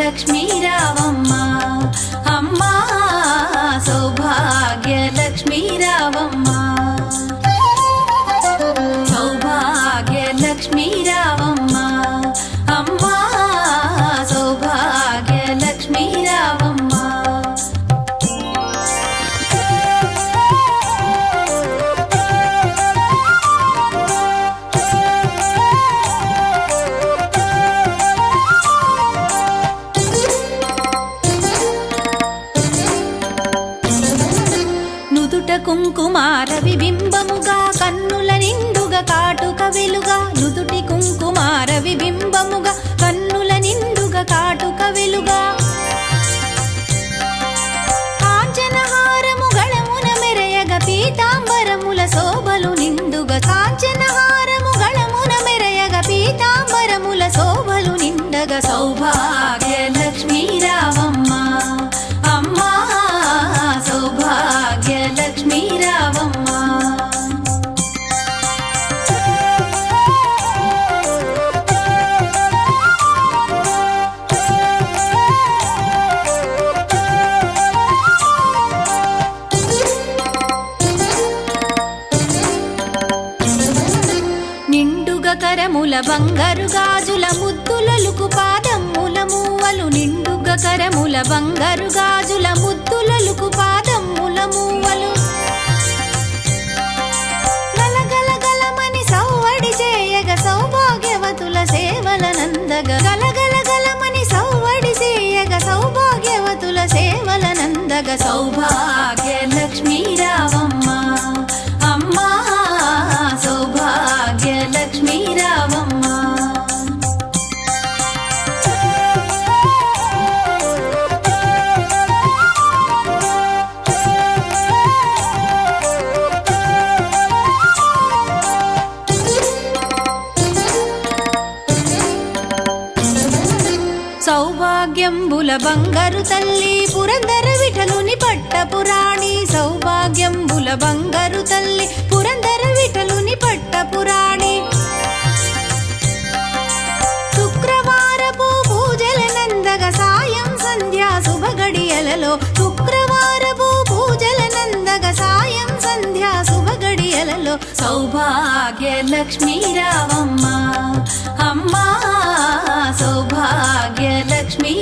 లక్ష్మీ రావమ్మ అమ్మ సౌభాగ్య లక్ష్మీ రావమ్మ సౌభాగ్య లక్ష్మీ రావమ్మ అమ్మ సౌభాగ్య లక్ష్మీ రావమ్మ కుంకుమార విబింబముగా కన్నుల నిండుగా కాటుక వెలుగా నుదుటి కుంకుమార విబింబముగా కన్నుల నిండుగా కాటుక వెలుగా కాంచనహారము గళమున మెరయగ పీతాంబరముల శోభలు నిండుగా కాంచనహారము గళమున మెరయగ పీతాంబరముల శోభలు నిండగా సౌభాగ్య లక్ష్మీ రావమ్మ అమ్మా సౌభాగ్య లక్ష్మీ రావమ్మ నిండుగా కరముల బంగారు గాజుల ముద్దులలుకు పాదమ్ముల మూవలు నిండుగా కరముల బంగారు గాజుల ముద్దులలుకు పాదమ్ముల మూవలు గలగలగలమని సౌవడి చేయగ సౌభాగ్యవతుల సేవల నందగ గలగలగలమని సౌవడి చేయగ సౌభాగ్యవతుల సేవల నందగ సౌభాగ్య లక్ష్మీ రావమ్మ అమ్మా సౌభాగ్య లక్ష్మీ రావమ్మ సౌభాగ్యంబుల బంగారు తల్లి పురందర విఠలుని పట్టపురాణి సౌభాగ్యంబుల బంగారు తల్లి పురందర విఠలుని పట్టపురాణి శుక్రవారపు పూజల నందగ సాయం సంధ్యా శుభగడియలలో శుక్రవారపు పూజల నందగ సాయం సంధ్యా శుభగడియలలో సౌభాగ్య లక్ష్మీ రావమ్మ అమ్మా సౌభాగ్య లక్ష్మీ